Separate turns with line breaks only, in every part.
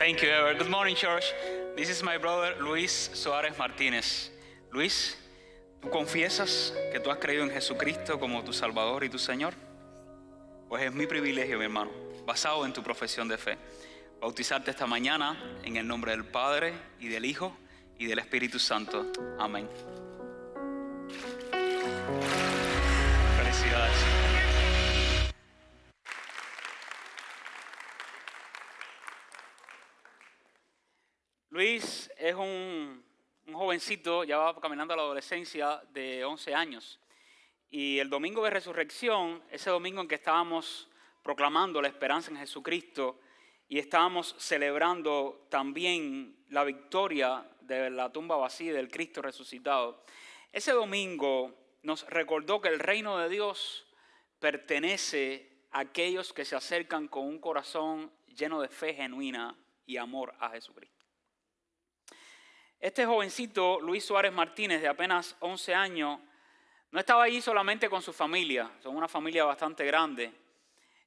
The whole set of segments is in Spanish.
Thank you, Ever. Good morning, church. This is my brother Luis Suárez Martínez. Luis, ¿tú confiesas que tú has creído en Jesucristo como tu Salvador y tu Señor? Pues es mi privilegio, mi hermano, basado en tu profesión de fe, bautizarte esta mañana en el nombre del Padre y del Hijo y del Espíritu Santo. Amén. Felicidades. Luis es un jovencito, ya va caminando a la adolescencia, de 11 años. Y el domingo de resurrección, ese domingo en que estábamos proclamando la esperanza en Jesucristo y estábamos celebrando también la victoria de la tumba vacía del Cristo resucitado, ese domingo nos recordó que el reino de Dios pertenece a aquellos que se acercan con un corazón lleno de fe genuina y amor a Jesucristo. Este jovencito, Luis Suárez Martínez, de apenas 11 años, no estaba allí solamente con su familia, son una familia bastante grande.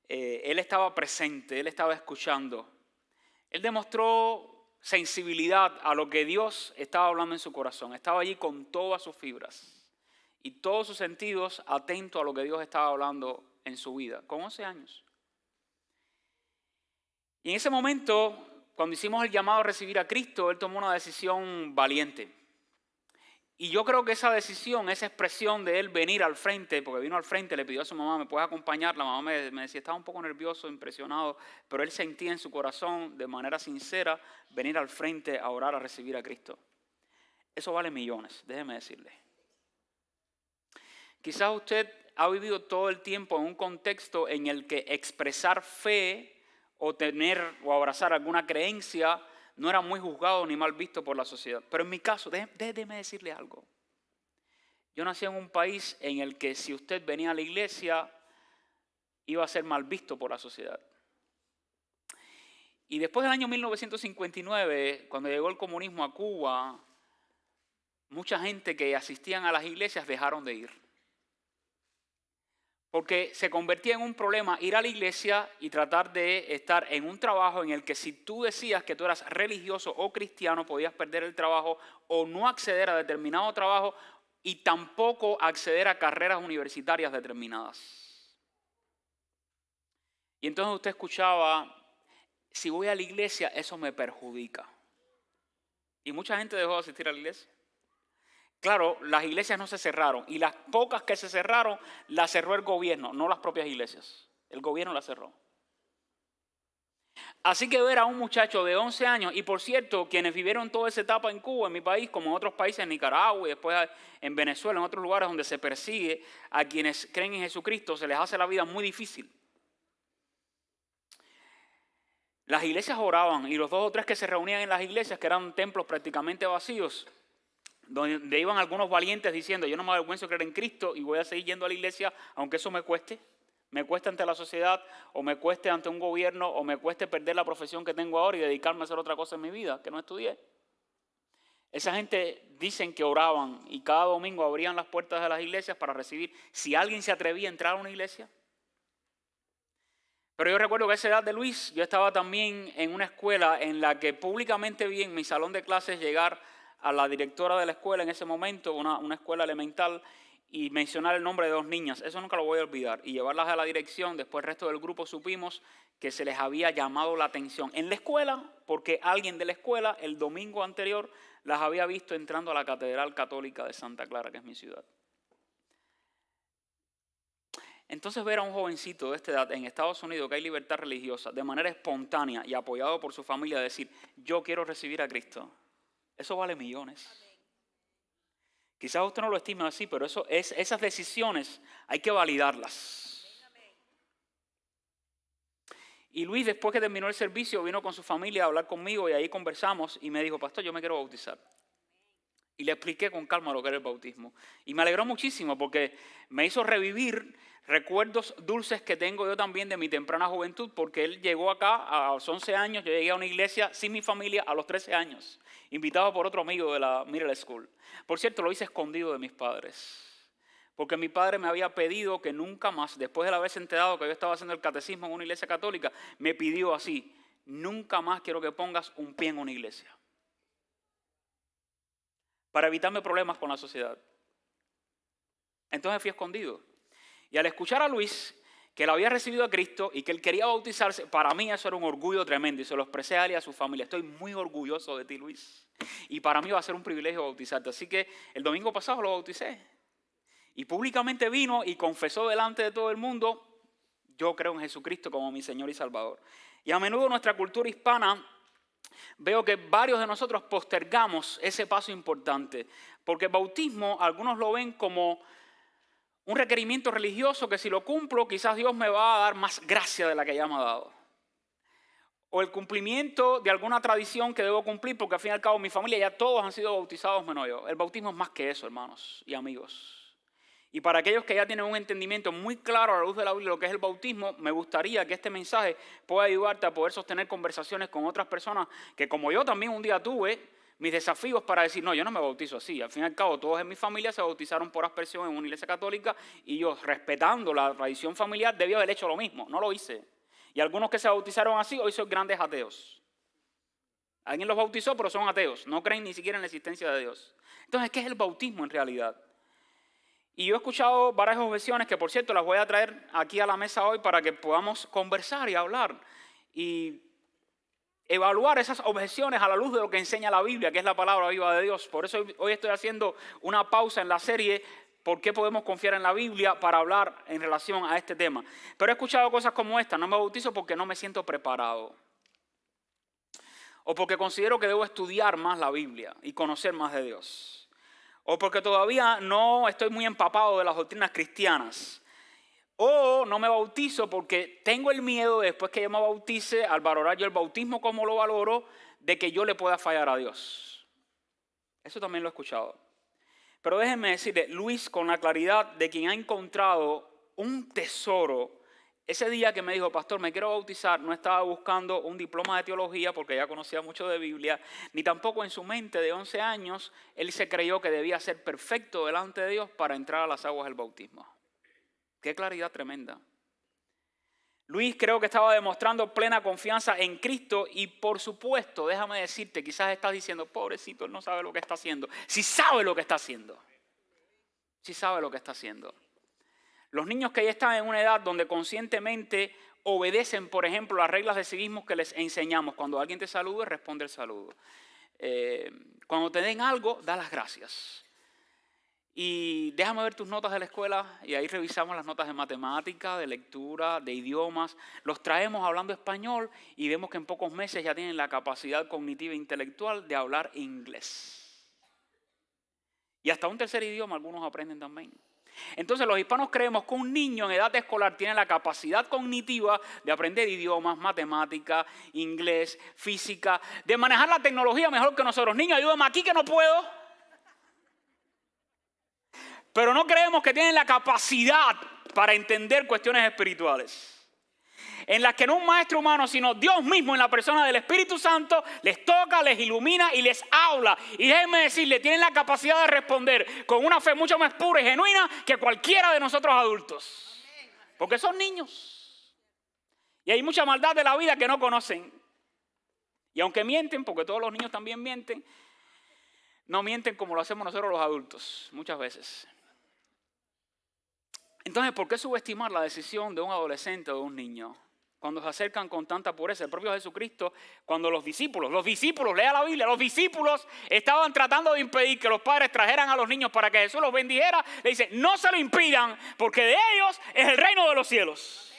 Él estaba presente, él estaba escuchando. Él demostró sensibilidad a lo que Dios estaba hablando en su corazón. Estaba allí con todas sus fibras y todos sus sentidos atentos a lo que Dios estaba hablando en su vida, con 11 años. Y en ese momento, cuando hicimos el llamado a recibir a Cristo, él tomó una decisión valiente. Y yo creo que esa decisión, esa expresión de él venir al frente, porque vino al frente, le pidió a su mamá, ¿me puedes acompañar? La mamá me decía, estaba un poco nervioso, impresionado, pero él sentía en su corazón, de manera sincera, venir al frente a orar, a recibir a Cristo. Eso vale millones, déjeme decirle. Quizás usted ha vivido todo el tiempo en un contexto en el que expresar fe o tener o abrazar alguna creencia no era muy juzgado ni mal visto por la sociedad. Pero en mi caso, déjeme decirle algo. Yo nací en un país en el que si usted venía a la iglesia, iba a ser mal visto por la sociedad. Y después del año 1959, cuando llegó el comunismo a Cuba, mucha gente que asistían a las iglesias dejaron de ir. Porque se convertía en un problema ir a la iglesia y tratar de estar en un trabajo en el que si tú decías que tú eras religioso o cristiano, podías perder el trabajo o no acceder a determinado trabajo y tampoco acceder a carreras universitarias determinadas. Y entonces usted escuchaba, si voy a la iglesia, eso me perjudica. Y mucha gente dejó de asistir a la iglesia. Claro, las iglesias no se cerraron y las pocas que se cerraron las cerró el gobierno, no las propias iglesias. El gobierno las cerró. Así que ver a un muchacho de 11 años, y por cierto, quienes vivieron toda esa etapa en Cuba, en mi país, como en otros países, en Nicaragua y después en Venezuela, en otros lugares donde se persigue a quienes creen en Jesucristo, se les hace la vida muy difícil. Las iglesias oraban y los 2 o 3 que se reunían en las iglesias, que eran templos prácticamente vacíos, donde iban algunos valientes diciendo, yo no me avergüenzo de creer en Cristo y voy a seguir yendo a la iglesia, aunque eso me cueste ante la sociedad, o me cueste ante un gobierno, o me cueste perder la profesión que tengo ahora y dedicarme a hacer otra cosa en mi vida, que no estudié. Esa gente dicen que oraban y cada domingo abrían las puertas de las iglesias para recibir, si alguien se atrevía a entrar a una iglesia. Pero yo recuerdo que a esa edad de Luis, yo estaba también en una escuela en la que públicamente vi en mi salón de clases llegar a la directora de la escuela en ese momento, una escuela elemental, y mencionar el nombre de 2 niñas. Eso nunca lo voy a olvidar. Y llevarlas a la dirección. Después el resto del grupo supimos que se les había llamado la atención en la escuela, porque alguien de la escuela el domingo anterior las había visto entrando a la Catedral Católica de Santa Clara, que es mi ciudad. Entonces ver a un jovencito de esta edad en Estados Unidos que hay libertad religiosa, de manera espontánea y apoyado por su familia, decir, yo quiero recibir a Cristo. Eso vale millones. Quizás usted no lo estime así, pero esas decisiones hay que validarlas. Y Luis, después que terminó el servicio, vino con su familia a hablar conmigo y ahí conversamos y me dijo, pastor, yo me quiero bautizar. Y le expliqué con calma lo que era el bautismo. Y me alegró muchísimo porque me hizo revivir recuerdos dulces que tengo yo también de mi temprana juventud, porque él llegó acá a los 11 años, yo llegué a una iglesia sin mi familia a los 13 años, invitado por otro amigo de la Middle School. Por cierto, lo hice escondido de mis padres, porque mi padre me había pedido que nunca más, después de haberse enterado que yo estaba haciendo el catecismo en una iglesia católica, me pidió así, nunca más quiero que pongas un pie en una iglesia. Para evitarme problemas con la sociedad. Entonces fui escondido. Y al escuchar a Luis, que él había recibido a Cristo y que él quería bautizarse, para mí eso era un orgullo tremendo. Y se lo expresé a él y a su familia. Estoy muy orgulloso de ti, Luis. Y para mí va a ser un privilegio bautizarte. Así que el domingo pasado lo bauticé. Y públicamente vino y confesó delante de todo el mundo: yo creo en Jesucristo como mi Señor y Salvador. Y a menudo en nuestra cultura hispana veo que varios de nosotros postergamos ese paso importante. Porque el bautismo, algunos lo ven como un requerimiento religioso que si lo cumplo, quizás Dios me va a dar más gracia de la que ya me ha dado. O el cumplimiento de alguna tradición que debo cumplir, porque al fin y al cabo mi familia ya todos han sido bautizados menos yo. El bautismo es más que eso, hermanos y amigos. Y para aquellos que ya tienen un entendimiento muy claro a la luz de la Biblia de lo que es el bautismo, me gustaría que este mensaje pueda ayudarte a poder sostener conversaciones con otras personas que, como yo también un día tuve mis desafíos para decir: no, yo no me bautizo así. Al fin y al cabo, todos en mi familia se bautizaron por aspersión en una iglesia católica y yo, respetando la tradición familiar, debía haber hecho lo mismo. No lo hice. Y algunos que se bautizaron así hoy son grandes ateos. Alguien los bautizó, pero son ateos. No creen ni siquiera en la existencia de Dios. Entonces, ¿qué es el bautismo en realidad? Y yo he escuchado varias objeciones que, por cierto, las voy a traer aquí a la mesa hoy para que podamos conversar y hablar y evaluar esas objeciones a la luz de lo que enseña la Biblia, que es la palabra viva de Dios. Por eso hoy estoy haciendo una pausa en la serie ¿por qué podemos confiar en la Biblia?, para hablar en relación a este tema. Pero he escuchado cosas como esta: no me bautizo porque no me siento preparado. O porque considero que debo estudiar más la Biblia y conocer más de Dios. O porque todavía no estoy muy empapado de las doctrinas cristianas. O no me bautizo porque tengo el miedo, después que yo me bautice, al valorar yo el bautismo como lo valoro, de que yo le pueda fallar a Dios. Eso también lo he escuchado. Pero déjenme decirle, Luis, con la claridad de quien ha encontrado un tesoro, ese día que me dijo: pastor, me quiero bautizar, no estaba buscando un diploma de teología porque ya conocía mucho de Biblia, ni tampoco en su mente de 11 años, él se creyó que debía ser perfecto delante de Dios para entrar a las aguas del bautismo. Qué claridad tremenda. Luis creo que estaba demostrando plena confianza en Cristo y, por supuesto, déjame decirte, quizás estás diciendo: pobrecito, él no sabe lo que está haciendo. Sí sabe lo que está haciendo. Sí sabe lo que está haciendo. Los niños que ya están en una edad donde conscientemente obedecen, por ejemplo, las reglas de civismo que les enseñamos. Cuando alguien te salude, responde el saludo. Cuando te den algo, da las gracias. Y déjame ver tus notas de la escuela, y ahí revisamos las notas de matemática, de lectura, de idiomas. Los traemos hablando español y vemos que en pocos meses ya tienen la capacidad cognitiva e intelectual de hablar inglés. Y hasta un tercer idioma algunos aprenden también. Entonces los hispanos creemos que un niño en edad escolar tiene la capacidad cognitiva de aprender idiomas, matemática, inglés, física, de manejar la tecnología mejor que nosotros. Niños, ayúdame aquí que no puedo. Pero no creemos que tienen la capacidad para entender cuestiones espirituales. En las que no un maestro humano, sino Dios mismo en la persona del Espíritu Santo les toca, les ilumina y les habla. Y déjenme decirle, tienen la capacidad de responder con una fe mucho más pura y genuina que cualquiera de nosotros adultos. Porque son niños. Y hay mucha maldad de la vida que no conocen. Y aunque mienten, porque todos los niños también mienten, no mienten como lo hacemos nosotros los adultos, muchas veces. Entonces, ¿por qué subestimar la decisión de un adolescente o de un niño cuando se acercan con tanta pureza? El propio Jesucristo, cuando los discípulos, lea la Biblia, los discípulos estaban tratando de impedir que los padres trajeran a los niños para que Jesús los bendijera, le dice: no se lo impidan, porque de ellos es el reino de los cielos.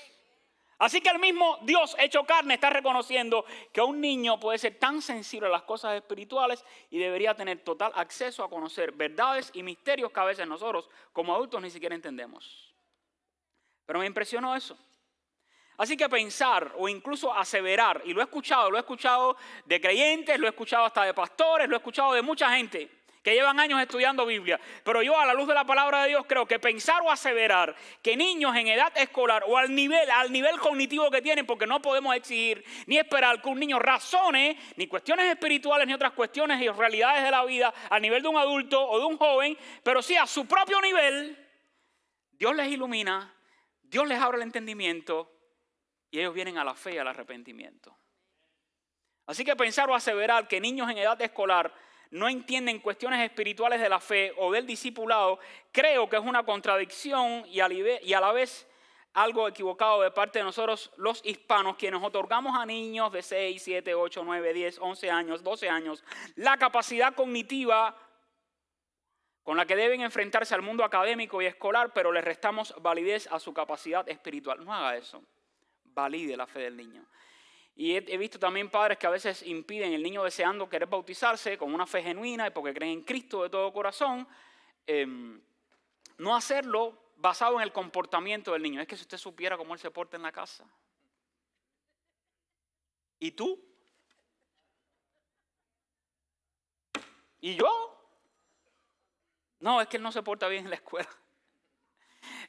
Así que el mismo Dios hecho carne está reconociendo que un niño puede ser tan sensible a las cosas espirituales y debería tener total acceso a conocer verdades y misterios que a veces nosotros como adultos ni siquiera entendemos. Pero me impresionó eso. Así que pensar o incluso aseverar, y lo he escuchado de creyentes, lo he escuchado hasta de pastores, lo he escuchado de mucha gente que llevan años estudiando Biblia. Pero yo, a la luz de la palabra de Dios, creo que pensar o aseverar que niños en edad escolar o al nivel cognitivo que tienen, porque no podemos exigir ni esperar que un niño razone ni cuestiones espirituales ni otras cuestiones y realidades de la vida a nivel de un adulto o de un joven, pero sí a su propio nivel, Dios les ilumina, Dios les abre el entendimiento y ellos vienen a la fe y al arrepentimiento. Así que pensar o aseverar que niños en edad escolar no entienden cuestiones espirituales de la fe o del discipulado, creo que es una contradicción y a la vez algo equivocado de parte de nosotros los hispanos, quienes otorgamos a niños de 6, 7, 8, 9, 10, 11 años, 12 años, la capacidad cognitiva con la que deben enfrentarse al mundo académico y escolar, pero les restamos validez a su capacidad espiritual. No haga eso. Valide la fe del niño. Y he visto también padres que a veces impiden el niño deseando querer bautizarse con una fe genuina y porque creen en Cristo de todo corazón, no hacerlo basado en el comportamiento del niño. Es que si usted supiera cómo él se porta en la casa. ¿Y tú? ¿Y yo? No, es que él no se porta bien en la escuela.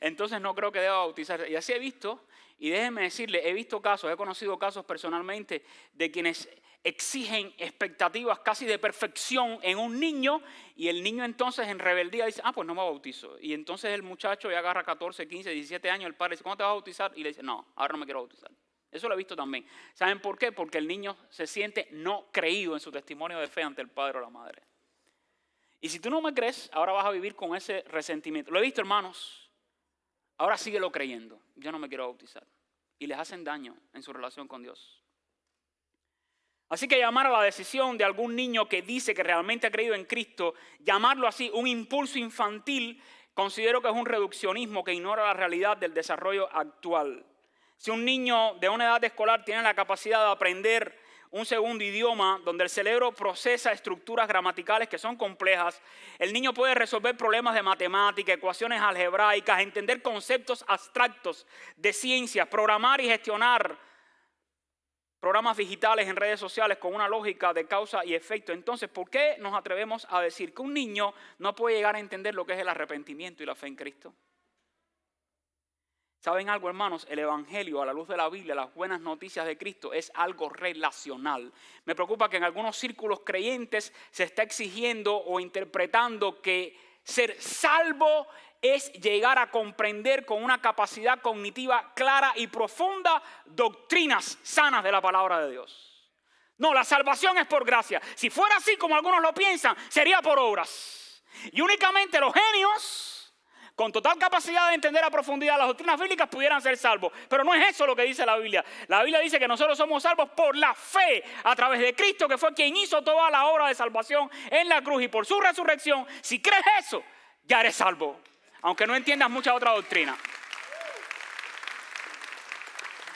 Entonces no creo que deba bautizarse. Y así he visto, y déjenme decirle, he visto casos, he conocido casos personalmente de quienes exigen expectativas casi de perfección en un niño y el niño entonces en rebeldía dice, pues no me bautizo. Y entonces el muchacho ya agarra 14, 15, 17 años, el padre dice, ¿cuándo te vas a bautizar? Y le dice, no, ahora no me quiero bautizar. Eso lo he visto también. ¿Saben por qué? Porque el niño se siente no creído en su testimonio de fe ante el padre o la madre. Y si tú no me crees, ahora vas a vivir con ese resentimiento. Lo he visto, hermanos. Ahora síguelo creyendo. Yo no me quiero bautizar. Y les hacen daño en su relación con Dios. Así que llamar a la decisión de algún niño que dice que realmente ha creído en Cristo, llamarlo así un impulso infantil, considero que es un reduccionismo que ignora la realidad del desarrollo actual. Si un niño de una edad escolar tiene la capacidad de aprender un segundo idioma donde el cerebro procesa estructuras gramaticales que son complejas, el niño puede resolver problemas de matemática, ecuaciones algebraicas, entender conceptos abstractos de ciencias, programar y gestionar programas digitales en redes sociales con una lógica de causa y efecto. Entonces, ¿por qué nos atrevemos a decir que un niño no puede llegar a entender lo que es el arrepentimiento y la fe en Cristo? ¿Saben algo, hermanos? El Evangelio, a la luz de la Biblia, las buenas noticias de Cristo, es algo relacional. Me preocupa que en algunos círculos creyentes se está exigiendo o interpretando que ser salvo es llegar a comprender con una capacidad cognitiva clara y profunda doctrinas sanas de la palabra de Dios. No, la salvación es por gracia. Si fuera así como algunos lo piensan, sería por obras. Y únicamente los genios con total capacidad de entender a profundidad las doctrinas bíblicas pudieran ser salvos. Pero no es eso lo que dice la Biblia. La Biblia dice que nosotros somos salvos por la fe a través de Cristo, que fue quien hizo toda la obra de salvación en la cruz y por su resurrección. Si crees eso, ya eres salvo, aunque no entiendas mucha otra doctrina.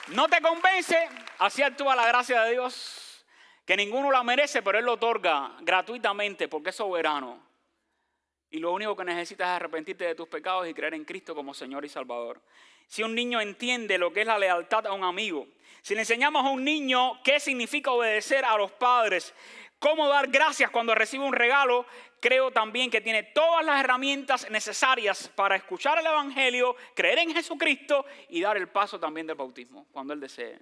¿No te convence? Así actúa la gracia de Dios, que ninguno la merece, pero Él lo otorga gratuitamente porque es soberano. Y lo único que necesitas es arrepentirte de tus pecados y creer en Cristo como Señor y Salvador. Si un niño entiende lo que es la lealtad a un amigo, si le enseñamos a un niño qué significa obedecer a los padres, cómo dar gracias cuando recibe un regalo, creo también que tiene todas las herramientas necesarias para escuchar el Evangelio, creer en Jesucristo y dar el paso también del bautismo cuando él desee.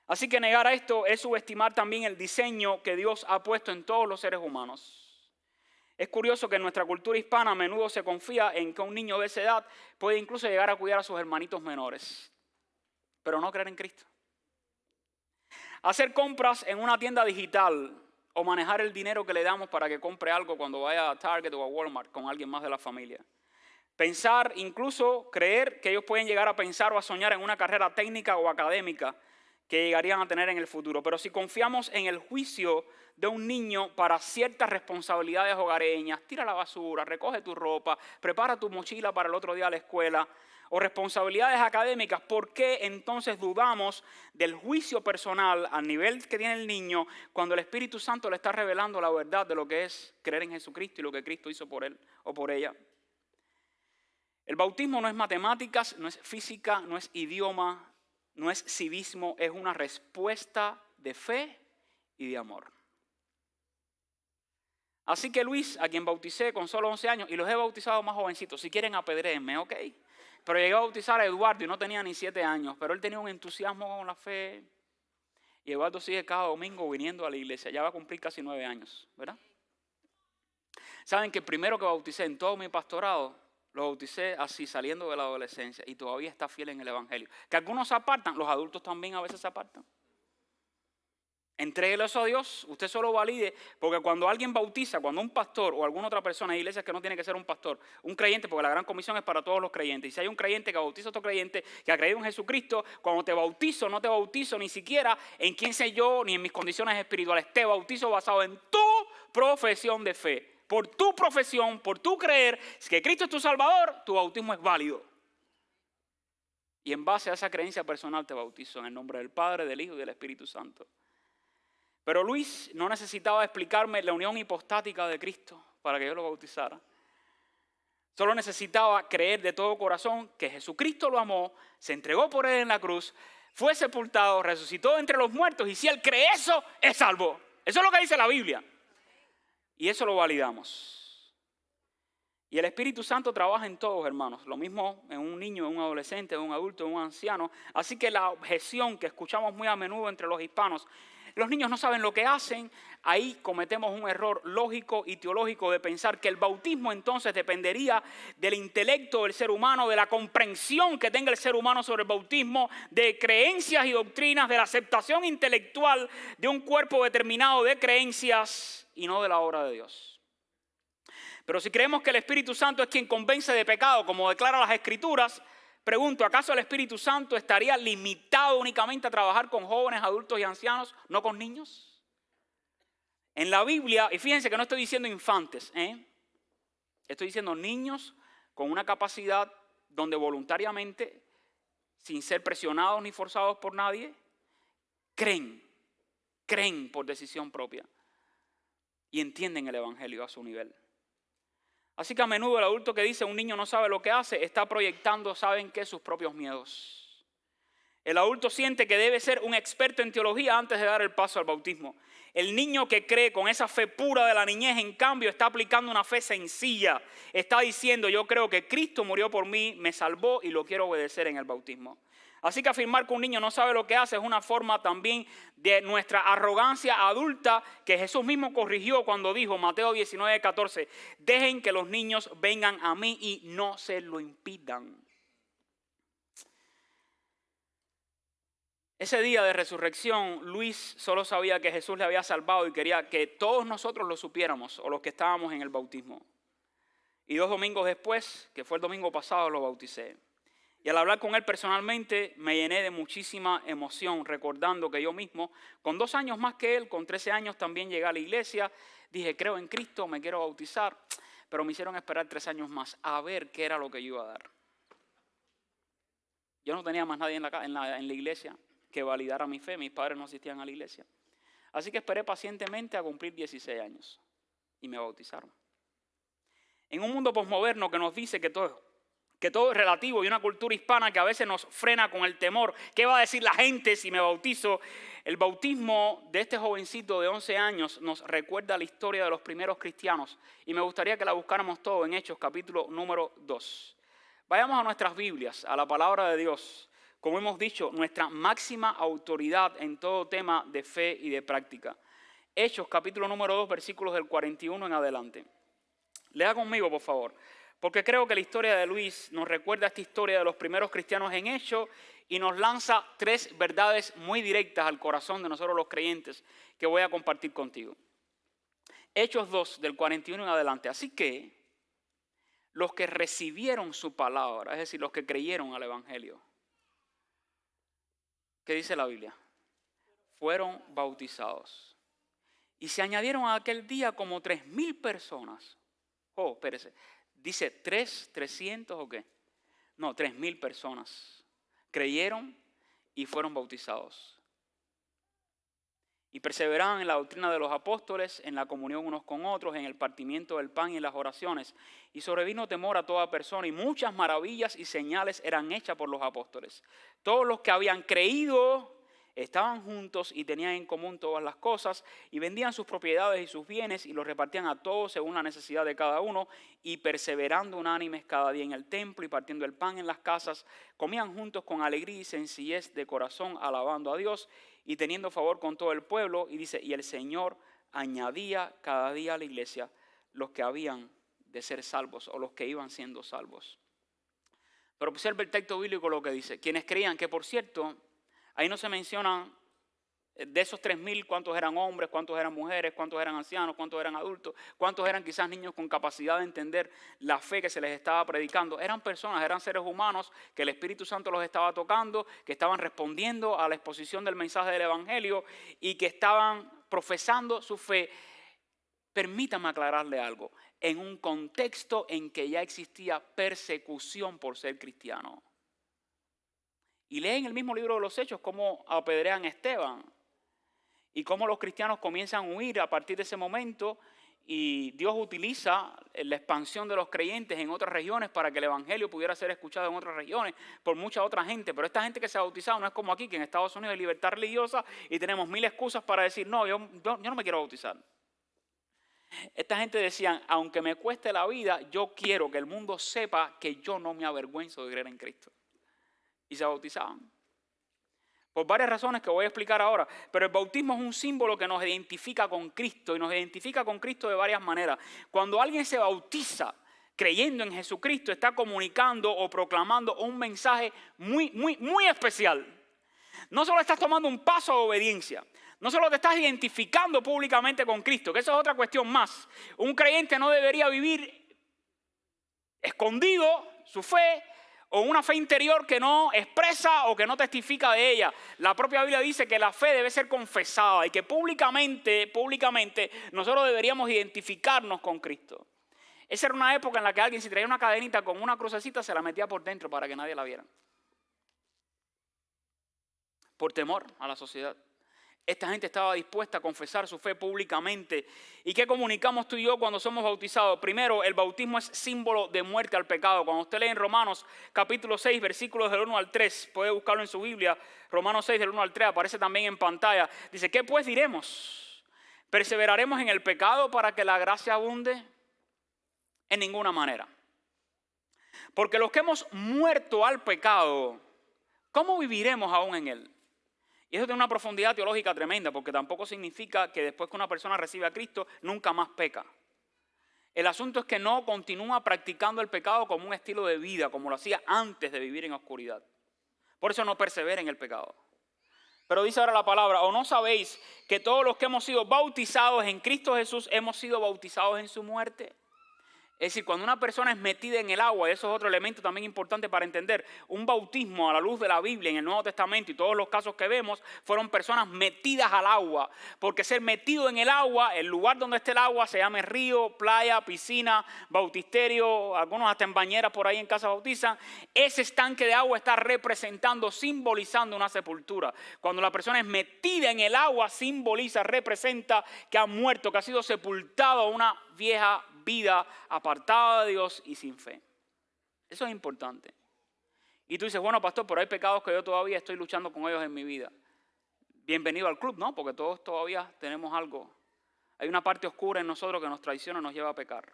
Así que negar a esto es subestimar también el diseño que Dios ha puesto en todos los seres humanos. Es curioso que en nuestra cultura hispana a menudo se confía en que un niño de esa edad puede incluso llegar a cuidar a sus hermanitos menores, pero no creer en Cristo. Hacer compras en una tienda digital o manejar el dinero que le damos para que compre algo cuando vaya a Target o a Walmart con alguien más de la familia. Pensar, incluso creer que ellos pueden llegar a pensar o a soñar en una carrera técnica o académica que llegarían a tener en el futuro. Pero si confiamos en el juicio de un niño para ciertas responsabilidades hogareñas, tira la basura, recoge tu ropa, prepara tu mochila para el otro día a la escuela, o responsabilidades académicas, ¿por qué entonces dudamos del juicio personal al nivel que tiene el niño cuando el Espíritu Santo le está revelando la verdad de lo que es creer en Jesucristo y lo que Cristo hizo por él o por ella? El bautismo no es matemáticas, no es física, no es idioma, no es civismo, es una respuesta de fe y de amor. Así que Luis, a quien bauticé con solo 11 años, y los he bautizado más jovencitos, si quieren apedréenme, ¿ok? Pero llegué a bautizar a Eduardo y no tenía ni 7 años, pero él tenía un entusiasmo con la fe. Y Eduardo sigue cada domingo viniendo a la iglesia, ya va a cumplir casi 9 años, ¿verdad? Saben que el primero que bauticé en todo mi pastorado, lo bauticé así, saliendo de la adolescencia, y todavía está fiel en el Evangelio. Que algunos se apartan, los adultos también a veces se apartan. Entréguelo eso a Dios, usted solo valide, porque cuando alguien bautiza, cuando un pastor o alguna otra persona, hay iglesias que no tiene que ser un pastor, un creyente, porque la gran comisión es para todos los creyentes, y si hay un creyente que bautiza a otro creyente que ha creído en Jesucristo, cuando te bautizo, no te bautizo ni siquiera en quién sé yo, ni en mis condiciones espirituales, te bautizo basado en tu profesión de fe, por tu profesión, por tu creer que Cristo es tu Salvador, tu bautismo es válido. Y en base a esa creencia personal te bautizo en el nombre del Padre, del Hijo y del Espíritu Santo. Pero Luis no necesitaba explicarme la unión hipostática de Cristo para que yo lo bautizara. Solo necesitaba creer de todo corazón que Jesucristo lo amó, se entregó por él en la cruz, fue sepultado, resucitó entre los muertos, y si él cree eso, es salvo. Eso es lo que dice la Biblia. Y eso lo validamos. Y el Espíritu Santo trabaja en todos, hermanos. Lo mismo en un niño, en un adolescente, en un adulto, en un anciano. Así que la objeción que escuchamos muy a menudo entre los hispanos: los niños no saben lo que hacen. Ahí cometemos un error lógico y teológico de pensar que el bautismo entonces dependería del intelecto del ser humano, de la comprensión que tenga el ser humano sobre el bautismo, de creencias y doctrinas, de la aceptación intelectual de un cuerpo determinado de creencias y no de la obra de Dios. Pero si creemos que el Espíritu Santo es quien convence de pecado, como declara las Escrituras, pregunto, ¿acaso el Espíritu Santo estaría limitado únicamente a trabajar con jóvenes, adultos y ancianos, no con niños? En la Biblia, y fíjense que no estoy diciendo infantes, estoy diciendo niños con una capacidad donde voluntariamente, sin ser presionados ni forzados por nadie, creen por decisión propia y entienden el Evangelio a su nivel. Así que a menudo el adulto que dice un niño no sabe lo que hace, está proyectando, ¿saben qué? Sus propios miedos. El adulto siente que debe ser un experto en teología antes de dar el paso al bautismo. El niño que cree con esa fe pura de la niñez, en cambio, está aplicando una fe sencilla. Está diciendo, yo creo que Cristo murió por mí, me salvó y lo quiero obedecer en el bautismo. Así que afirmar que un niño no sabe lo que hace es una forma también de nuestra arrogancia adulta que Jesús mismo corrigió cuando dijo, Mateo 19:14, dejen que los niños vengan a mí y no se lo impidan. Ese día de resurrección, Luis solo sabía que Jesús le había salvado y quería que todos nosotros lo supiéramos, o los que estábamos en el bautismo. Y 2 domingos después, que fue el domingo pasado, lo bauticé. Y al hablar con él personalmente, me llené de muchísima emoción, recordando que yo mismo, con 2 años más que él, con 13 años también llegué a la iglesia, dije, creo en Cristo, me quiero bautizar, pero me hicieron esperar 3 años más a ver qué era lo que yo iba a dar. Yo no tenía más nadie en la iglesia que validara mi fe, mis padres no asistían a la iglesia. Así que esperé pacientemente a cumplir 16 años y me bautizaron. En un mundo posmoderno que nos dice que todo es relativo y una cultura hispana que a veces nos frena con el temor, ¿qué va a decir la gente si me bautizo? El bautismo de este jovencito de 11 años nos recuerda la historia de los primeros cristianos y me gustaría que la buscáramos todo en Hechos capítulo número 2. Vayamos a nuestras Biblias, a la palabra de Dios. Como hemos dicho, nuestra máxima autoridad en todo tema de fe y de práctica. Hechos capítulo número 2, versículos del 41 en adelante. Lea conmigo, por favor. Porque creo que la historia de Luis nos recuerda esta historia de los primeros cristianos en Hechos y nos lanza 3 verdades muy directas al corazón de nosotros los creyentes que voy a compartir contigo. Hechos 2, del 41 en adelante. Así que los que recibieron su palabra, es decir, los que creyeron al Evangelio, ¿qué dice la Biblia? Fueron bautizados. Y se añadieron a aquel día como 3,000 personas. Oh, espérese. ¿Dice 300 o qué? No, 3,000 personas creyeron y fueron bautizados. Y perseveraban en la doctrina de los apóstoles, en la comunión unos con otros, en el partimiento del pan y en las oraciones. Y sobrevino temor a toda persona y muchas maravillas y señales eran hechas por los apóstoles. Todos los que habían creído estaban juntos y tenían en común todas las cosas y vendían sus propiedades y sus bienes y los repartían a todos según la necesidad de cada uno y perseverando unánimes cada día en el templo y partiendo el pan en las casas, comían juntos con alegría y sencillez de corazón alabando a Dios y teniendo favor con todo el pueblo. Y dice, y el Señor añadía cada día a la iglesia los que habían de ser salvos o los que iban siendo salvos. Pero observe el texto bíblico lo que dice, quienes creían, que por cierto, ahí no se mencionan De esos 3,000, ¿cuántos eran hombres? ¿Cuántos eran mujeres? ¿Cuántos eran ancianos? ¿Cuántos eran adultos? ¿Cuántos eran quizás niños con capacidad de entender la fe que se les estaba predicando? Eran personas, eran seres humanos que el Espíritu Santo los estaba tocando, que estaban respondiendo a la exposición del mensaje del Evangelio y que estaban profesando su fe. Permítame aclararle algo, en un contexto en que ya existía persecución por ser cristiano. Y leen el mismo libro de los Hechos cómo apedrean a Esteban y cómo los cristianos comienzan a huir a partir de ese momento, y Dios utiliza la expansión de los creyentes en otras regiones para que el Evangelio pudiera ser escuchado en otras regiones por mucha otra gente. Pero esta gente que se ha bautizado no es como aquí, que en Estados Unidos hay libertad religiosa y tenemos 1000 excusas para decir, no, yo no me quiero bautizar. Esta gente decía, aunque me cueste la vida, yo quiero que el mundo sepa que yo no me avergüenzo de creer en Cristo. Y se bautizaban. Por varias razones que voy a explicar ahora. Pero el bautismo es un símbolo que nos identifica con Cristo. Y nos identifica con Cristo de varias maneras. Cuando alguien se bautiza creyendo en Jesucristo, está comunicando o proclamando un mensaje muy especial. No solo estás tomando un paso de obediencia. No solo te estás identificando públicamente con Cristo, que eso es otra cuestión más. Un creyente no debería vivir escondido su fe, o una fe interior que no expresa o que no testifica de ella. La propia Biblia dice que la fe debe ser confesada y que públicamente nosotros deberíamos identificarnos con Cristo. Esa era una época en la que alguien, si traía una cadenita con una crucecita, se la metía por dentro para que nadie la viera. Por temor a la sociedad. Esta gente estaba dispuesta a confesar su fe públicamente. ¿Y qué comunicamos tú y yo cuando somos bautizados? Primero, el bautismo es símbolo de muerte al pecado. Cuando usted lee en Romanos capítulo 6, versículos del 1 al 3, puede buscarlo en su Biblia, Romanos 6 del 1 al 3, aparece también en pantalla. Dice, ¿qué pues diremos? ¿Perseveraremos en el pecado para que la gracia abunde? En ninguna manera. Porque los que hemos muerto al pecado, ¿cómo viviremos aún en él? Y eso tiene una profundidad teológica tremenda, porque tampoco significa que después que una persona recibe a Cristo, nunca más peca. El asunto es que no continúa practicando el pecado como un estilo de vida, como lo hacía antes de vivir en oscuridad. Por eso no persevera en el pecado. Pero dice ahora la palabra, ¿o no sabéis que todos los que hemos sido bautizados en Cristo Jesús hemos sido bautizados en su muerte? Es decir, cuando una persona es metida en el agua, y eso es otro elemento también importante para entender, un bautismo a la luz de la Biblia en el Nuevo Testamento y todos los casos que vemos, fueron personas metidas al agua. Porque ser metido en el agua, el lugar donde esté el agua, se llame río, playa, piscina, bautisterio, algunos hasta en bañeras por ahí en casa bautizan. Ese estanque de agua está representando, simbolizando una sepultura. Cuando la persona es metida en el agua, simboliza, representa que ha muerto, que ha sido sepultado a una vieja vida apartada de Dios y sin fe. Eso es importante. Y tú dices, bueno, pastor, pero hay pecados que yo todavía estoy luchando con ellos en mi vida. Bienvenido al club, ¿no? Porque todos todavía tenemos algo. Hay una parte oscura en nosotros que nos traiciona y nos lleva a pecar.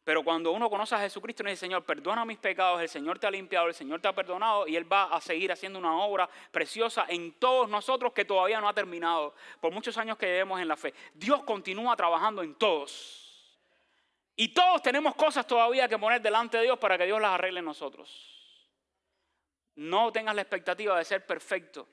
Pero cuando uno conoce a Jesucristo y dice, Señor, perdona mis pecados, el Señor te ha limpiado, el Señor te ha perdonado y Él va a seguir haciendo una obra preciosa en todos nosotros que todavía no ha terminado. Por muchos años que llevemos en la fe. Dios continúa trabajando en todos. Y todos tenemos cosas todavía que poner delante de Dios para que Dios las arregle en nosotros. No tengas la expectativa de ser perfecto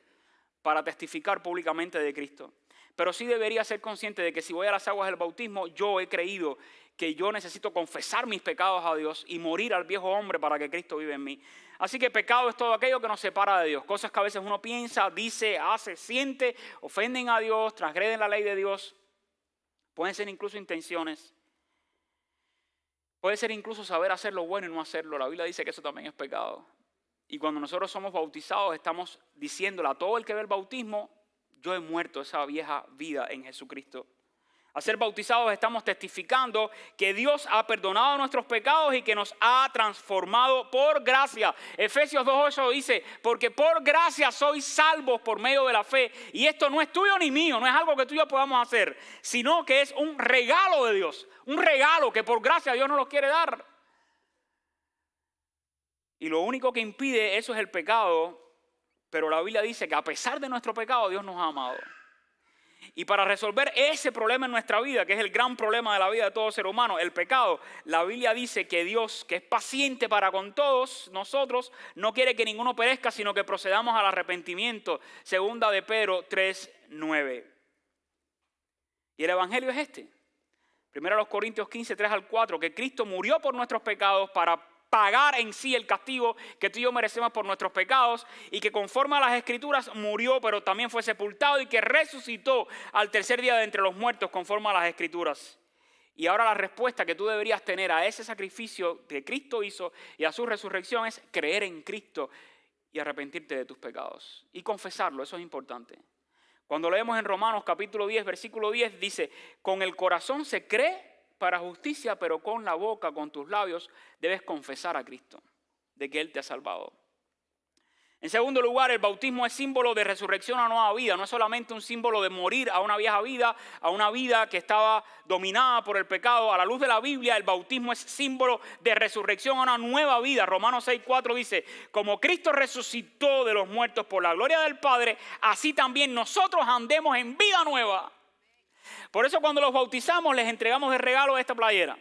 para testificar públicamente de Cristo. Pero sí debería ser consciente de que si voy a las aguas del bautismo, yo he creído que yo necesito confesar mis pecados a Dios y morir al viejo hombre para que Cristo vive en mí. Así que pecado es todo aquello que nos separa de Dios. Cosas que a veces uno piensa, dice, hace, siente, ofenden a Dios, transgreden la ley de Dios. Pueden ser incluso intenciones. Puede ser incluso saber hacer lo bueno y no hacerlo. La Biblia dice que eso también es pecado. Y cuando nosotros somos bautizados, estamos diciéndole a todo el que ve el bautismo, yo he muerto esa vieja vida en Jesucristo. Al ser bautizados estamos testificando que Dios ha perdonado nuestros pecados y que nos ha transformado por gracia. Efesios 2:8 dice, porque por gracia sois salvos por medio de la fe. Y esto no es tuyo ni mío, no es algo que tú y yo podamos hacer, sino que es un regalo de Dios. Un regalo que por gracia Dios nos lo quiere dar. Y lo único que impide eso es el pecado. Pero la Biblia dice que a pesar de nuestro pecado Dios nos ha amado. Y para resolver ese problema en nuestra vida, que es el gran problema de la vida de todo ser humano, el pecado, la Biblia dice que Dios, que es paciente para con todos nosotros, no quiere que ninguno perezca, sino que procedamos al arrepentimiento. Segunda de Pedro 3:9. Y el evangelio es este. Primero a los Corintios 15, 3-4, que Cristo murió por nuestros pecados para pagar en sí el castigo que tú y yo merecemos por nuestros pecados, y que conforme a las Escrituras murió, pero también fue sepultado, y que resucitó al tercer día de entre los muertos conforme a las Escrituras. Y ahora la respuesta que tú deberías tener a ese sacrificio que Cristo hizo y a su resurrección es creer en Cristo y arrepentirte de tus pecados y confesarlo. Eso es importante. Cuando leemos en Romanos capítulo 10, versículo 10, dice: con el corazón se cree para justicia, pero con la boca, con tus labios, debes confesar a Cristo, de que Él te ha salvado. En segundo lugar, el bautismo es símbolo de resurrección a nueva vida. No es solamente un símbolo de morir a una vieja vida, a una vida que estaba dominada por el pecado. A la luz de la Biblia, el bautismo es símbolo de resurrección a una nueva vida. Romanos 6:4 dice: como Cristo resucitó de los muertos por la gloria del Padre, así también nosotros andemos en vida nueva. Por eso cuando los bautizamos les entregamos de regalo esta playera,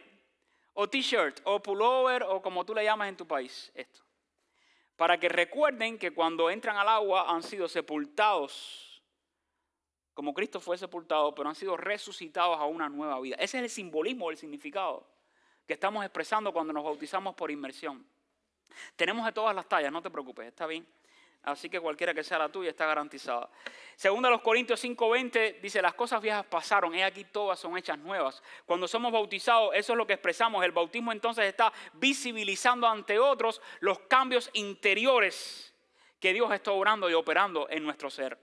o t-shirt, o pullover, o como tú le llamas en tu país, esto. Para que recuerden que cuando entran al agua han sido sepultados, como Cristo fue sepultado, pero han sido resucitados a una nueva vida. Ese es el simbolismo, el significado que estamos expresando cuando nos bautizamos por inmersión. Tenemos de todas las tallas, no te preocupes, está bien. Así que cualquiera que sea la tuya está garantizada. Segunda a los Corintios 5:20 dice: las cosas viejas pasaron, he aquí todas son hechas nuevas. Cuando somos bautizados, eso es lo que expresamos. El bautismo entonces está visibilizando ante otros los cambios interiores que Dios está obrando y operando en nuestro ser.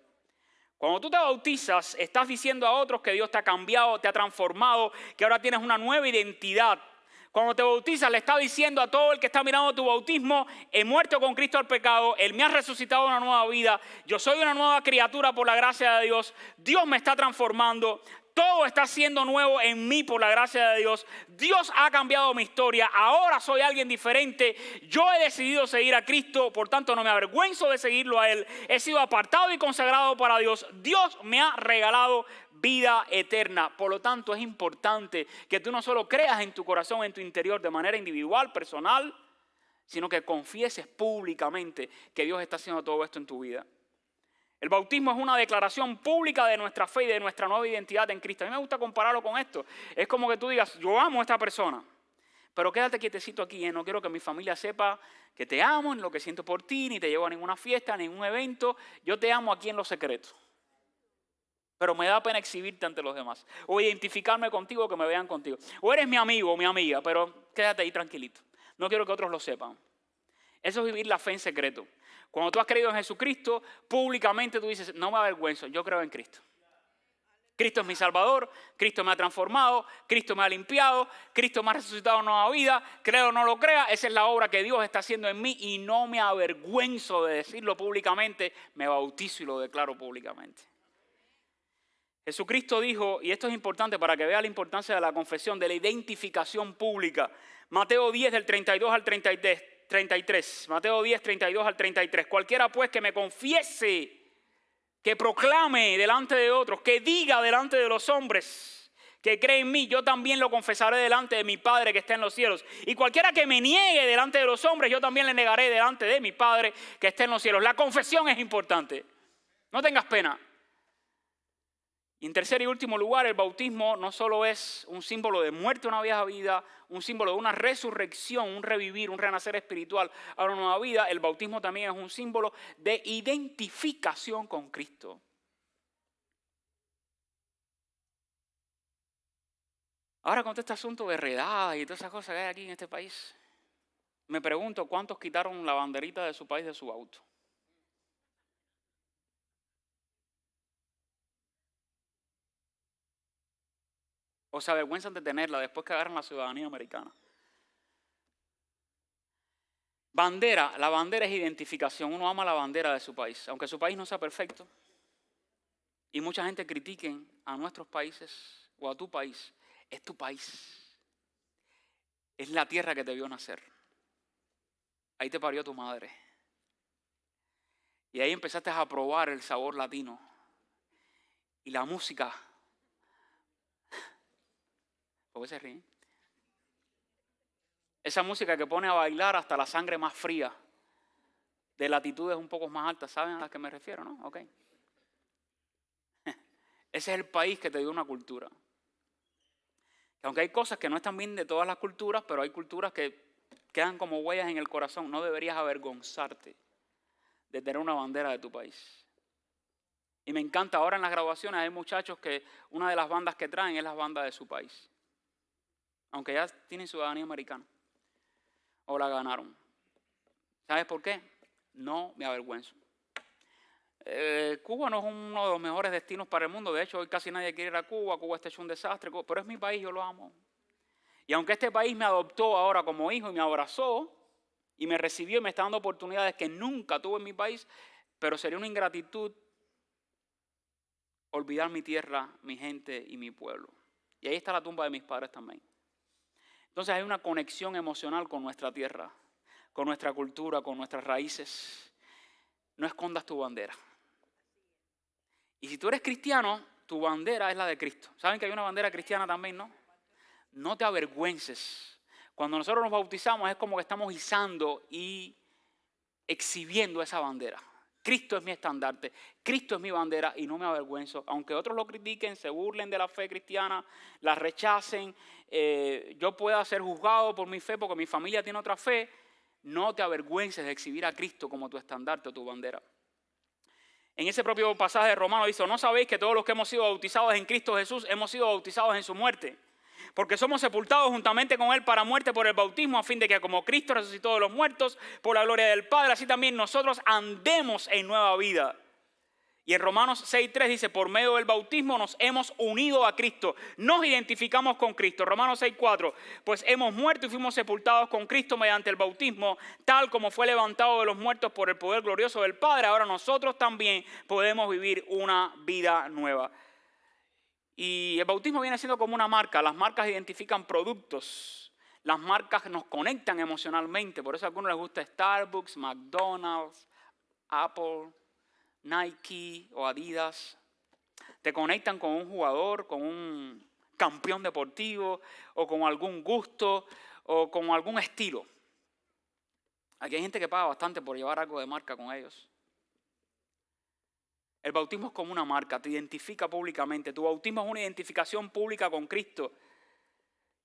Cuando tú te bautizas, estás diciendo a otros que Dios te ha cambiado, te ha transformado, que ahora tienes una nueva identidad. Cuando te bautizas, le está diciendo a todo el que está mirando tu bautismo: he muerto con Cristo al pecado, Él me ha resucitado a una nueva vida, yo soy una nueva criatura por la gracia de Dios, Dios me está transformando, todo está siendo nuevo en mí por la gracia de Dios, Dios ha cambiado mi historia, ahora soy alguien diferente, yo he decidido seguir a Cristo, por tanto no me avergüenzo de seguirlo a Él, he sido apartado y consagrado para Dios, Dios me ha regalado vida eterna. Por lo tanto, es importante que tú no solo creas en tu corazón, en tu interior, de manera individual, personal, sino que confieses públicamente que Dios está haciendo todo esto en tu vida. El bautismo es una declaración pública de nuestra fe y de nuestra nueva identidad en Cristo. A mí me gusta compararlo con esto. Es como que tú digas: yo amo a esta persona, pero quédate quietecito aquí, no quiero que mi familia sepa que te amo, ni lo que siento por ti, ni te llevo a ninguna fiesta, a ningún evento. Yo te amo aquí en lo secreto. Pero me da pena exhibirte ante los demás. O identificarme contigo, que me vean contigo. O eres mi amigo o mi amiga, pero quédate ahí tranquilito. No quiero que otros lo sepan. Eso es vivir la fe en secreto. Cuando tú has creído en Jesucristo, públicamente tú dices: no me avergüenzo, yo creo en Cristo. Cristo es mi Salvador, Cristo me ha transformado, Cristo me ha limpiado, Cristo me ha resucitado a una nueva vida, creo o no lo crea, esa es la obra que Dios está haciendo en mí y no me avergüenzo de decirlo públicamente, me bautizo y lo declaro públicamente. Jesucristo dijo, y esto es importante para que vea la importancia de la confesión, de la identificación pública. Mateo 10 del 32 al 33. Mateo 10, 32 al 33. Cualquiera pues que me confiese, que proclame delante de otros, que diga delante de los hombres, que cree en mí, yo también lo confesaré delante de mi Padre que está en los cielos. Y cualquiera que me niegue delante de los hombres, yo también le negaré delante de mi Padre que está en los cielos. La confesión es importante. No tengas pena. Y en tercer y último lugar, el bautismo no solo es un símbolo de muerte a una vieja vida, un símbolo de una resurrección, un revivir, un renacer espiritual a una nueva vida. El bautismo también es un símbolo de identificación con Cristo. Ahora con todo este asunto de redadas y todas esas cosas que hay aquí en este país, me pregunto cuántos quitaron la banderita de su país de su auto. O se avergüenzan de tenerla después que agarran la ciudadanía americana. Bandera, la bandera es identificación. Uno ama la bandera de su país, aunque su país no sea perfecto. Y mucha gente critiquen a nuestros países o a tu país. Es tu país. Es la tierra que te vio nacer. Ahí te parió tu madre. Y ahí empezaste a probar el sabor latino. y la música. ¿Por qué se ríen? Esa música que pone a bailar hasta la sangre más fría, de latitudes un poco más altas, ¿saben a las que me refiero, no? Ok. Ese es el país que te dio una cultura. Aunque hay cosas que no están bien de todas las culturas, pero hay culturas que quedan como huellas en el corazón. No deberías avergonzarte de tener una bandera de tu país. Y me encanta, ahora en las graduaciones hay muchachos que una de las bandas que traen es la banda de su país. Aunque ya tienen ciudadanía americana. O la ganaron. ¿Sabes por qué? No me avergüenzo. Cuba no es uno de los mejores destinos para el mundo. De hecho, hoy casi nadie quiere ir a Cuba. Cuba está hecho un desastre. Pero es mi país, yo lo amo. Y aunque este país me adoptó ahora como hijo y me abrazó y me recibió y me está dando oportunidades que nunca tuve en mi país, pero sería una ingratitud olvidar mi tierra, mi gente y mi pueblo. Y ahí está la tumba de mis padres también. Entonces hay una conexión emocional con nuestra tierra, con nuestra cultura, con nuestras raíces. No escondas tu bandera. Y si tú eres cristiano, tu bandera es la de Cristo. ¿Saben que hay una bandera cristiana también, no? No te avergüences. Cuando nosotros nos bautizamos es como que estamos izando y exhibiendo esa bandera. Cristo es mi estandarte, Cristo es mi bandera y no me avergüenzo. Aunque otros lo critiquen, se burlen de la fe cristiana, la rechacen, yo pueda ser juzgado por mi fe porque mi familia tiene otra fe, no te avergüences de exhibir a Cristo como tu estandarte o tu bandera. En ese propio pasaje de Romanos dice, ¿no sabéis que todos los que hemos sido bautizados en Cristo Jesús hemos sido bautizados en su muerte? Porque somos sepultados juntamente con Él para muerte por el bautismo, a fin de que como Cristo resucitó de los muertos por la gloria del Padre, así también nosotros andemos en nueva vida. Y en Romanos 6:3 dice, por medio del bautismo nos hemos unido a Cristo, nos identificamos con Cristo. Romanos 6:4, pues hemos muerto y fuimos sepultados con Cristo mediante el bautismo, tal como fue levantado de los muertos por el poder glorioso del Padre. Ahora nosotros también podemos vivir una vida nueva. Y el bautismo viene siendo como una marca. Las marcas identifican productos. Las marcas nos conectan emocionalmente. Por eso a algunos les gusta Starbucks, McDonald's, Apple, Nike o Adidas. Te conectan con un jugador, con un campeón deportivo o con algún gusto o con algún estilo. Aquí hay gente que paga bastante por llevar algo de marca con ellos. El bautismo es como una marca, te identifica públicamente. Tu bautismo es una identificación pública con Cristo.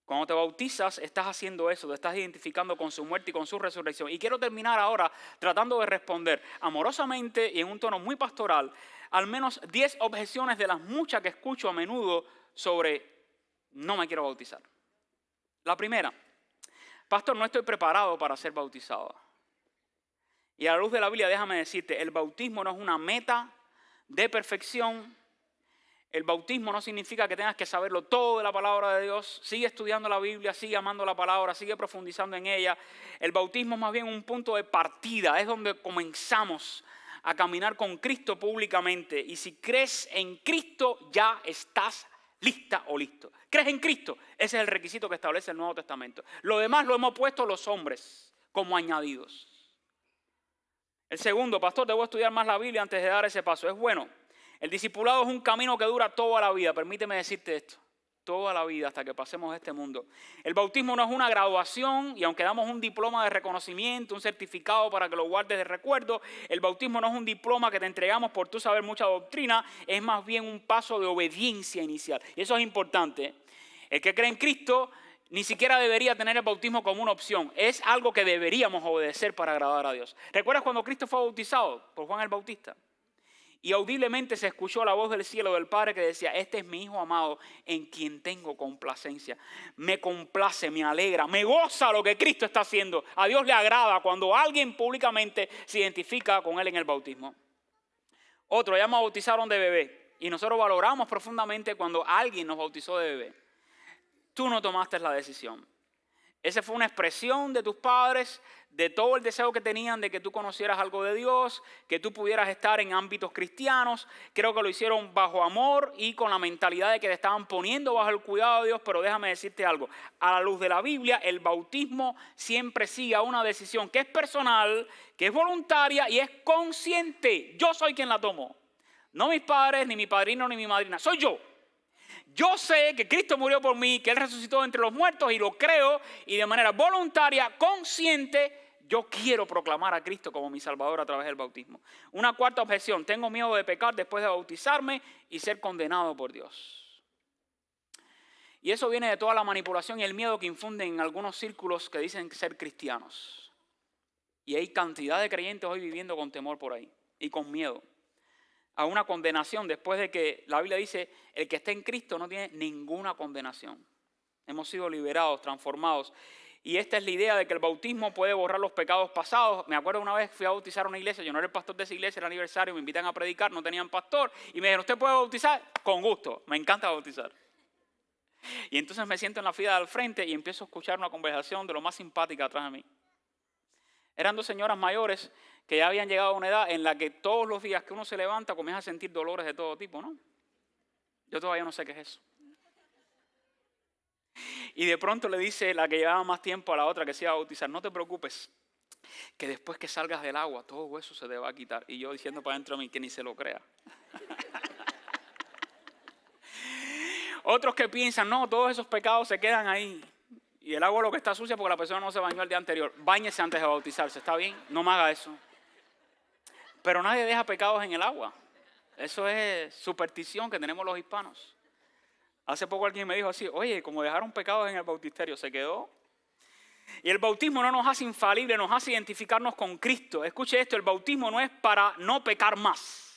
Cuando te bautizas, estás haciendo eso, te estás identificando con su muerte y con su resurrección. Y quiero terminar ahora tratando de responder amorosamente y en un tono muy pastoral al menos 10 objeciones de las muchas que escucho a menudo sobre no me quiero bautizar. La primera, pastor, no estoy preparado para ser bautizado. Y a la luz de la Biblia, déjame decirte, el bautismo no es una meta de perfección. El bautismo no significa que tengas que saberlo todo de la palabra de Dios. Sigue estudiando la Biblia, sigue amando la palabra, sigue profundizando en ella. El bautismo es más bien un punto de partida, es donde comenzamos a caminar con Cristo públicamente. Y si crees en Cristo, ya estás lista o listo. ¿Crees en Cristo? Ese es el requisito que establece el Nuevo Testamento. Lo demás lo hemos puesto los hombres como añadidos. El segundo, pastor, debo estudiar más la Biblia antes de dar ese paso. Es bueno. El discipulado es un camino que dura toda la vida. Permíteme decirte esto. Toda la vida hasta que pasemos este mundo. El bautismo no es una graduación y aunque damos un diploma de reconocimiento, un certificado para que lo guardes de recuerdo, el bautismo no es un diploma que te entregamos por tú saber mucha doctrina, es más bien un paso de obediencia inicial. Y eso es importante. El que cree en Cristo ni siquiera debería tener el bautismo como una opción. Es algo que deberíamos obedecer para agradar a Dios. ¿Recuerdas cuando Cristo fue bautizado por Juan el Bautista? Y audiblemente se escuchó la voz del cielo del Padre que decía, este es mi Hijo amado en quien tengo complacencia. Me complace, me alegra, me goza lo que Cristo está haciendo. A Dios le agrada cuando alguien públicamente se identifica con Él en el bautismo. Otro, ya me bautizaron de bebé. Y nosotros valoramos profundamente cuando alguien nos bautizó de bebé. Tú no tomaste la decisión. Esa fue una expresión de tus padres, de todo el deseo que tenían de que tú conocieras algo de Dios, que tú pudieras estar en ámbitos cristianos. Creo que lo hicieron bajo amor y con la mentalidad de que te estaban poniendo bajo el cuidado de Dios. Pero déjame decirte algo, a la luz de la Biblia, el bautismo siempre sigue a una decisión que es personal, que es voluntaria y es consciente. Yo soy quien la tomo. No mis padres, ni mi padrino, ni mi madrina. Soy yo. Yo sé que Cristo murió por mí, que Él resucitó entre los muertos y lo creo. Y de manera voluntaria, consciente, yo quiero proclamar a Cristo como mi Salvador a través del bautismo. Una cuarta objeción. Tengo miedo de pecar después de bautizarme y ser condenado por Dios. Y eso viene de toda la manipulación y el miedo que infunden en algunos círculos que dicen ser cristianos. Y hay cantidad de creyentes hoy viviendo con temor por ahí y con miedo a una condenación después de que la Biblia dice el que está en Cristo no tiene ninguna condenación. Hemos sido liberados, transformados. Y esta es la idea de que el bautismo puede borrar los pecados pasados. Me acuerdo una vez fui a bautizar a una iglesia, yo no era el pastor de esa iglesia, era aniversario, me invitan a predicar, no tenían pastor. Y me dijeron, ¿usted puede bautizar? Con gusto, me encanta bautizar. Y entonces me siento en la fila del frente y empiezo a escuchar una conversación de lo más simpática atrás de mí. Eran dos señoras mayores que ya habían llegado a una edad en la que todos los días que uno se levanta comienza a sentir dolores de todo tipo, ¿no? Yo todavía no sé qué es eso. Y de pronto le dice la que llevaba más tiempo a la otra que se iba a bautizar, no te preocupes, que después que salgas del agua todo hueso se te va a quitar. Y yo diciendo para dentro de mí que ni se lo crea. Otros que piensan, no, todos esos pecados se quedan ahí. Y el agua lo que está sucia porque la persona no se bañó el día anterior. Báñese antes de bautizarse, ¿está bien? No me haga eso. Pero nadie deja pecados en el agua. Eso es superstición que tenemos los hispanos. Hace poco alguien me dijo así, oye, como dejaron pecados en el bautisterio, ¿se quedó? Y el bautismo no nos hace infalibles, nos hace identificarnos con Cristo. Escuche esto, el bautismo no es para no pecar más,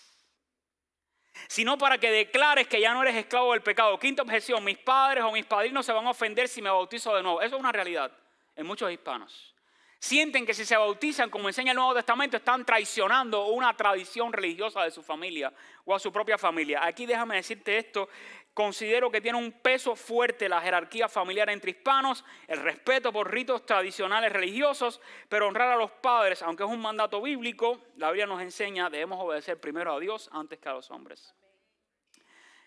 sino para que declares que ya no eres esclavo del pecado. Quinta objeción, mis padres o mis padrinos se van a ofender si me bautizo de nuevo. Eso es una realidad en muchos hispanos. Sienten que si se bautizan, como enseña el Nuevo Testamento, están traicionando una tradición religiosa de su familia o a su propia familia. Aquí déjame decirte esto, considero que tiene un peso fuerte la jerarquía familiar entre hispanos, el respeto por ritos tradicionales religiosos, pero honrar a los padres, aunque es un mandato bíblico, la Biblia nos enseña, debemos obedecer primero a Dios antes que a los hombres.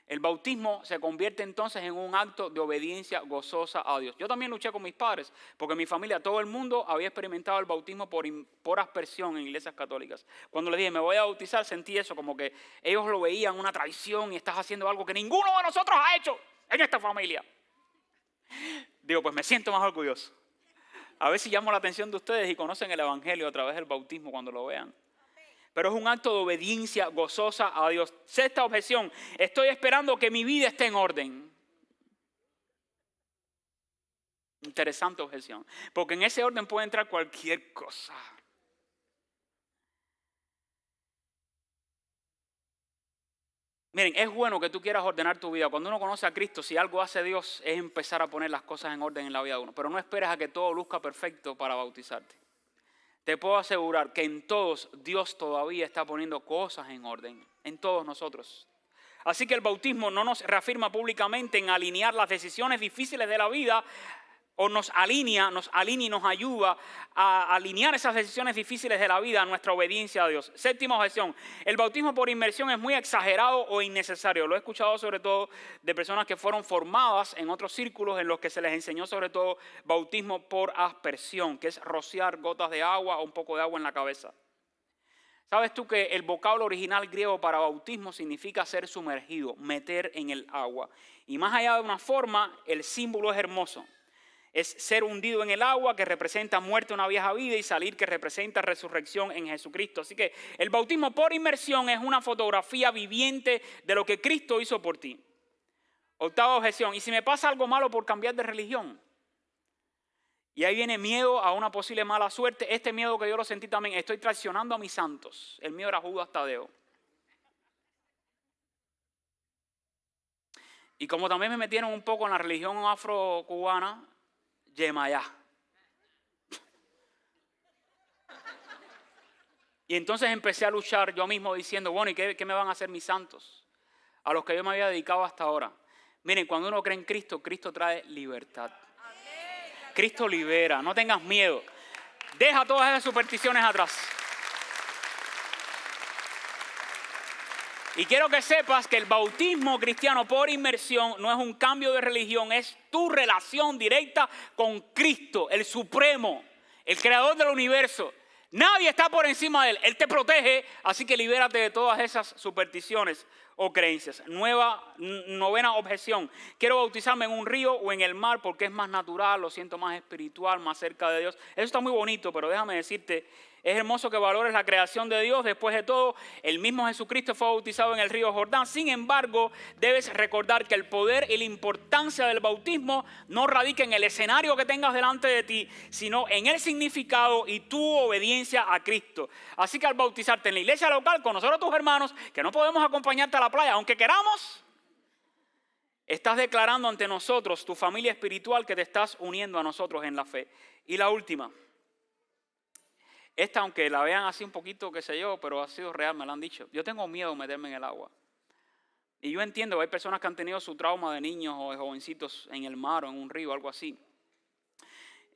El bautismo se convierte entonces en un acto de obediencia gozosa a Dios. Yo también luché con mis padres, porque en mi familia todo el mundo había experimentado el bautismo por aspersión en iglesias católicas. Cuando les dije, me voy a bautizar, sentí eso, como que ellos lo veían una traición y estás haciendo algo que ninguno de nosotros ha hecho en esta familia. Digo, pues me siento más orgulloso. A ver si llamo la atención de ustedes y conocen el evangelio a través del bautismo cuando lo vean. Pero es un acto de obediencia gozosa a Dios. Sexta objeción, estoy esperando que mi vida esté en orden. Interesante objeción, porque en ese orden puede entrar cualquier cosa. Miren, es bueno que tú quieras ordenar tu vida. Cuando uno conoce a Cristo, si algo hace Dios, es empezar a poner las cosas en orden en la vida de uno. Pero no esperes a que todo luzca perfecto para bautizarte. Te puedo asegurar que en todos Dios todavía está poniendo cosas en orden, en todos nosotros. Así que el bautismo no nos reafirma públicamente en alinear las decisiones difíciles de la vida, o nos alinea y nos ayuda a alinear esas decisiones difíciles de la vida a nuestra obediencia a Dios. Séptima objeción, el bautismo por inmersión es muy exagerado o innecesario. Lo he escuchado sobre todo de personas que fueron formadas en otros círculos en los que se les enseñó sobre todo bautismo por aspersión, que es rociar gotas de agua o un poco de agua en la cabeza. ¿Sabes tú que el vocablo original griego para bautismo significa ser sumergido, meter en el agua? Y más allá de una forma, el símbolo es hermoso. Es ser hundido en el agua, que representa muerte a una vieja vida, y salir, que representa resurrección en Jesucristo. Así que el bautismo por inmersión es una fotografía viviente de lo que Cristo hizo por ti. Octava objeción, ¿y si me pasa algo malo por cambiar de religión? Y ahí viene miedo a una posible mala suerte. Este miedo que yo lo sentí también, estoy traicionando a mis santos. El mío era Judas Tadeo. Y como también me metieron un poco en la religión afro-cubana, Yemayá. Y entonces empecé a luchar yo mismo diciendo, bueno, ¿y qué me van a hacer mis santos? A los que yo me había dedicado hasta ahora. Miren, cuando uno cree en Cristo, Cristo trae libertad. Cristo libera, no tengas miedo. Deja todas esas supersticiones atrás. Y quiero que sepas que el bautismo cristiano por inmersión no es un cambio de religión, es tu relación directa con Cristo, el Supremo, el Creador del universo, Nadie está por encima de Él. Él te protege, así que libérate de todas esas supersticiones o creencias. Novena objeción. Quiero bautizarme en un río o en el mar porque es más natural, lo siento más espiritual, más cerca de Dios. Eso está muy bonito, pero déjame decirte, es hermoso que valores la creación de Dios. Después de todo, el mismo Jesucristo fue bautizado en el río Jordán. Sin embargo, debes recordar que el poder y la importancia del bautismo no radica en el escenario que tengas delante de ti, sino en el significado y tu obediencia a Cristo. Así que al bautizarte en la iglesia local, conocer a tus hermanos, que no podemos acompañarte a la playa, aunque queramos, estás declarando ante nosotros, tu familia espiritual, que te estás uniendo a nosotros en la fe. Y la última. Esta, aunque la vean así un poquito, qué sé yo, pero ha sido real, me lo han dicho. Yo tengo miedo de meterme en el agua. Y yo entiendo que hay personas que han tenido su trauma de niños o de jovencitos en el mar o en un río, algo así.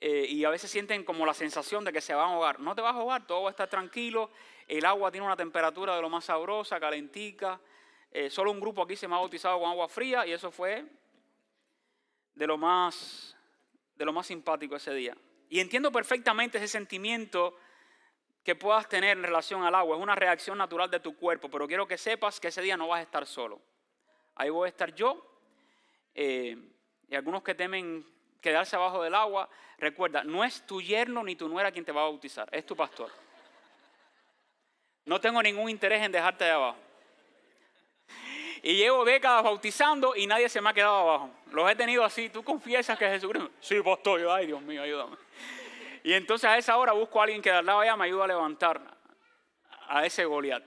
Y a veces sienten como la sensación de que se van a ahogar. No te vas a ahogar, todo va a estar tranquilo. El agua tiene una temperatura de lo más sabrosa, calentica. Solo un grupo aquí se me ha bautizado con agua fría y eso fue de lo más simpático ese día. Y entiendo perfectamente ese sentimiento que puedas tener en relación al agua. Es una reacción natural de tu cuerpo, pero quiero que sepas que ese día no vas a estar solo. Ahí voy a estar yo y algunos que temen quedarse abajo del agua. Recuerda, no es tu yerno ni tu nuera quien te va a bautizar, es tu pastor. No tengo ningún interés en dejarte de abajo. Y llevo décadas bautizando y nadie se me ha quedado abajo. Los he tenido así. ¿Tú confiesas que Jesucristo? Sí, pastor. Yo, ay, Dios mío, ayúdame. Y entonces a esa hora busco a alguien que de al lado allá me ayude a levantar a ese Goliat.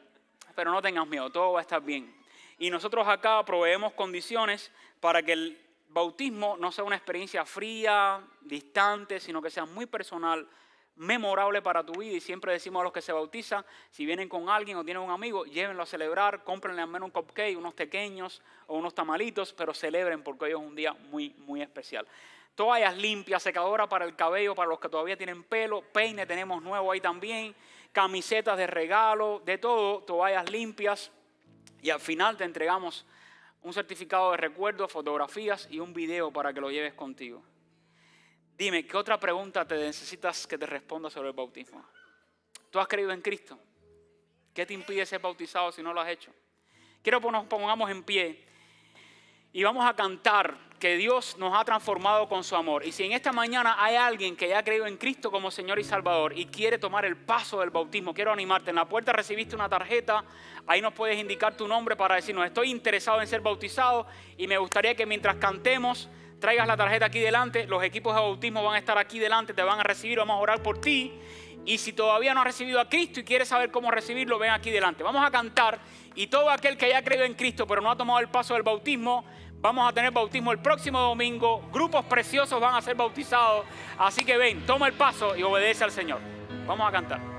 Pero no tengas miedo, todo va a estar bien. Y nosotros acá proveemos condiciones para que el bautismo no sea una experiencia fría, distante, sino que sea muy personal, memorable para tu vida. Y siempre decimos a los que se bautizan, si vienen con alguien o tienen un amigo, llévenlo a celebrar, cómprenle al menos un cupcake, unos pequeños o unos tamalitos, pero celebren porque hoy es un día muy, muy especial. Toallas limpias, secadora para el cabello, para los que todavía tienen pelo, peine tenemos nuevo ahí también, camisetas de regalo, de todo, toallas limpias. Y al final te entregamos un certificado de recuerdo, fotografías y un video para que lo lleves contigo. Dime, ¿qué otra pregunta te necesitas que te responda sobre el bautismo? ¿Tú has creído en Cristo? ¿Qué te impide ser bautizado si no lo has hecho? Quiero que nos pongamos en pie y vamos a cantar que Dios nos ha transformado con su amor. Y si en esta mañana hay alguien que ya ha creído en Cristo como Señor y Salvador y quiere tomar el paso del bautismo, quiero animarte. En la puerta recibiste una tarjeta, ahí nos puedes indicar tu nombre para decirnos, estoy interesado en ser bautizado y me gustaría que mientras cantemos traigas la tarjeta aquí delante. Los equipos de bautismo van a estar aquí delante, te van a recibir, vamos a orar por ti. Y si todavía no has recibido a Cristo y quieres saber cómo recibirlo, ven aquí delante. Vamos a cantar y todo aquel que haya creído en Cristo pero no ha tomado el paso del bautismo, vamos a tener bautismo el próximo domingo. Grupos preciosos van a ser bautizados. Así que ven, toma el paso y obedece al Señor. Vamos a cantar.